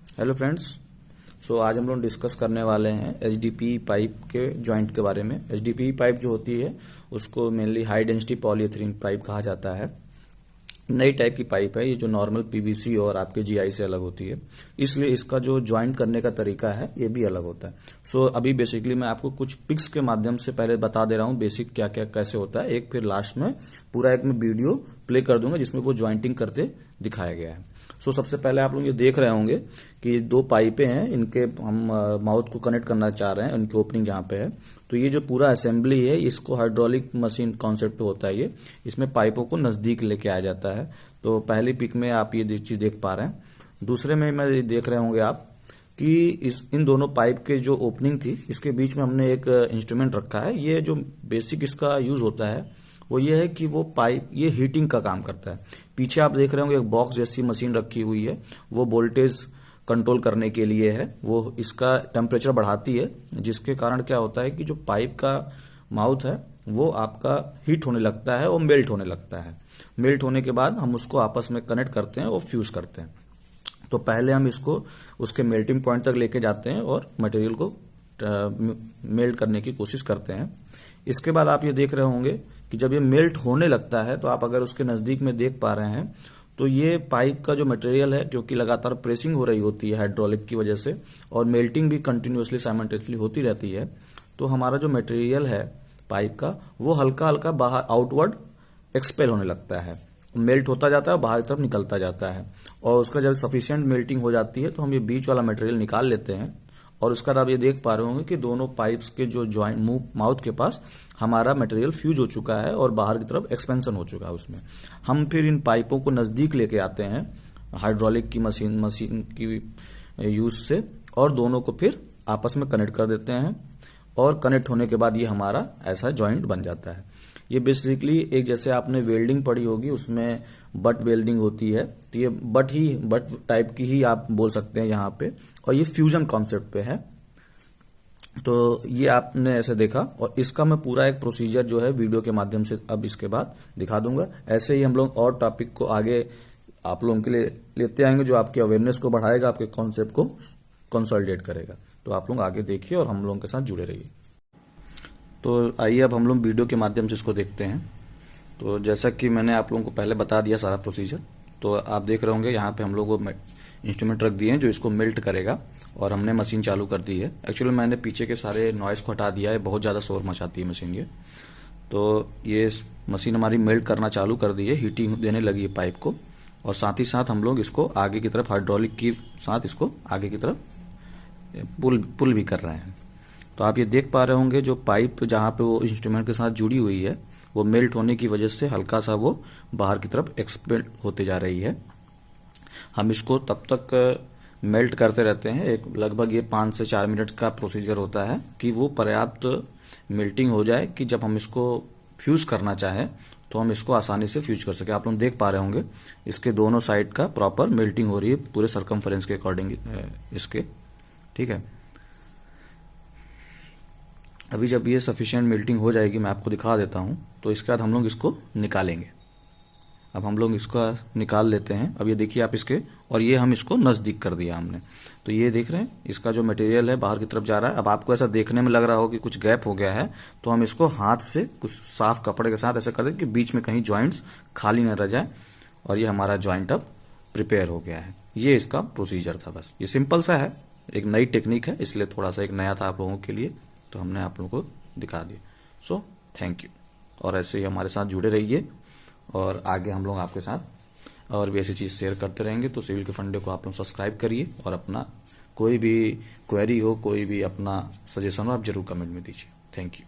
Hello friends. आज हम लोग डिस्कस करने वाले हैं एचडीपीई पाइप के जॉइंट के बारे में। एचडीपीई पाइप जो होती है उसको mainly high density polyethylene pipe कहा जाता है। नई टाइप की पाइप है ये, जो नॉर्मल पीवीसी और आपके जीआई से अलग होती है, इसलिए इसका जो जॉइंट करने का तरीका है ये भी अलग होता है। अभी बेसिकली मैं आपको कुछ पिक्स के माध्यम से पहले बता दे रहा हूँ बेसिक क्या क्या कैसे होता है। एक फिर लास्ट में पूरा एक मैं वीडियो प्ले कर दूंगा जिसमें वो ज्वाइंटिंग करते दिखाया गया है। सबसे पहले आप लोग ये देख रहे होंगे कि दो पाइपें हैं, इनके हम माउथ को कनेक्ट करना चाह रहे हैं, इनकी ओपनिंग यहाँ पे है। तो ये जो पूरा असेंबली है इसको हाइड्रोलिक मशीन कॉन्सेप्ट पे होता है ये। इसमें पाइपों को नजदीक लेके आया जाता है। तो पहली पिक में आप ये चीज देख पा रहे हैं। दूसरे में मैं देख रहे होंगे आप कि इन दोनों पाइप के जो ओपनिंग थी इसके बीच में हमने एक इंस्ट्रूमेंट रखा है। ये जो बेसिक इसका यूज होता है वो ये है कि वो पाइप ये हीटिंग का काम करता है। पीछे आप देख रहे होंगे एक बॉक्स जैसी मशीन रखी हुई है, वो वोल्टेज कंट्रोल करने के लिए है। वो इसका टेम्परेचर बढ़ाती है, जिसके कारण क्या होता है कि जो पाइप का माउथ है वो आपका हीट होने लगता है और मेल्ट होने लगता है। मेल्ट होने के बाद हम उसको आपस में कनेक्ट करते हैं और फ्यूज करते हैं। तो पहले हम इसको उसके मेल्टिंग पॉइंट तक लेके जाते हैं और मटेरियल को मेल्ट करने की कोशिश करते हैं। इसके बाद आप ये देख रहे होंगे कि जब ये मेल्ट होने लगता है तो आप अगर उसके नजदीक में देख पा रहे हैं तो ये पाइप का जो मटेरियल है, क्योंकि लगातार प्रेसिंग हो रही होती है हाइड्रोलिक की वजह से और मेल्टिंग भी कंटिन्यूअसली साइमल्टेनियसली होती रहती है, तो हमारा जो मटेरियल है पाइप का वो हल्का हल्का बाहर आउटवर्ड एक्सपेल होने लगता है, मेल्ट होता जाता है और बाहर की तरफ निकलता जाता है। और उसका जब सफिशिएंट मेल्टिंग हो जाती है तो हम ये बीच वाला मटेरियल निकाल लेते हैं। और उसका आप ये देख पा रहे होंगे कि दोनों पाइप्स के जो जॉइंट माउथ के पास हमारा मटेरियल फ्यूज हो चुका है और बाहर की तरफ एक्सपेंशन हो चुका है उसमें। हम फिर इन पाइपों को नजदीक लेके आते हैं हाइड्रोलिक की मशीन की यूज से और दोनों को फिर आपस में कनेक्ट कर देते हैं। और कनेक्ट होने के बाद ये हमारा ऐसा जॉइंट बन जाता है। ये बेसिकली एक, जैसे आपने वेल्डिंग पढ़ी होगी उसमें बट वेल्डिंग होती है, तो ये बट टाइप की ही आप बोल सकते हैं यहाँ पे। और ये फ्यूजन कॉन्सेप्ट पे है। तो ये आपने ऐसे देखा और इसका मैं पूरा एक प्रोसीजर जो है वीडियो के माध्यम से अब इसके बाद दिखा दूंगा। ऐसे ही हम लोग और टॉपिक को आगे आप लोगों के लिए लेते आएंगे जो आपकी अवेयरनेस को बढ़ाएगा, आपके कॉन्सेप्ट को कंसोलिडेट करेगा। तो आप लोग आगे देखिए और हम लोगों के साथ जुड़े रहिए। तो आइए अब हम लोग वीडियो के माध्यम से इसको देखते हैं। तो जैसा कि मैंने आप लोगों को पहले बता दिया सारा प्रोसीजर, तो आप देख रहे होंगे यहाँ पे हम लोग इंस्ट्रूमेंट रख दिए हैं जो इसको मेल्ट करेगा और हमने मशीन चालू कर दी है। एक्चुअली मैंने पीछे के सारे नॉइस को हटा दिया है, बहुत ज़्यादा शोर मचाती है मशीन ये। तो ये मशीन हमारी मेल्ट करना चालू कर दी है, हीटिंग देने लगी है पाइप को। और साथ ही साथ हम लोग इसको आगे की तरफ हाइड्रोलिक की साथ इसको आगे की तरफ पुल भी कर रहे हैं। तो आप ये देख पा रहे होंगे जो पाइप जहाँ पे वो इंस्ट्रूमेंट के साथ जुड़ी हुई है वो मेल्ट होने की वजह से हल्का सा वो बाहर की तरफ एक्सपेल होते जा रही है। हम इसको तब तक मेल्ट करते रहते हैं, एक लगभग ये 5 से 4 मिनट का प्रोसीजर होता है कि वो पर्याप्त मेल्टिंग हो जाए कि जब हम इसको फ्यूज करना चाहें तो हम इसको आसानी से फ्यूज कर सके। आप लोग देख पा रहे होंगे इसके दोनों साइड का प्रॉपर मेल्टिंग हो रही है पूरे सरकमफेरेंस के अकॉर्डिंग इसके, ठीक है। अभी जब ये सफिशिएंट मेल्टिंग हो जाएगी मैं आपको दिखा देता हूं, तो इसके बाद हम लोग इसको निकालेंगे। अब हम लोग इसको निकाल लेते हैं। अब ये देखिए आप इसके, और ये हम इसको नजदीक कर दिया हमने। तो ये देख रहे हैं इसका जो मटेरियल है बाहर की तरफ जा रहा है। अब आपको ऐसा देखने में लग रहा हो कि कुछ गैप हो गया है, तो हम इसको हाथ से कुछ साफ कपड़े के साथ ऐसा कर दें कि बीच में कहीं ज्वाइंट्स खाली न रह जाए। और ये हमारा ज्वाइंट अब प्रिपेयर हो गया है। ये इसका प्रोसीजर था, बस ये सिंपल सा है, एक नई टेक्निक है इसलिए थोड़ा सा एक नया था आप लोगों के लिए, तो हमने आप लोगों को दिखा दिया। Thank you. और ऐसे ही हमारे साथ जुड़े रहिए और आगे हम लोग आपके साथ और भी ऐसी चीज शेयर करते रहेंगे। तो सिविल के फंडे को आप लोग सब्सक्राइब करिए और अपना कोई भी क्वेरी हो, कोई भी अपना सजेशन हो, आप जरूर कमेंट में दीजिए। Thank you.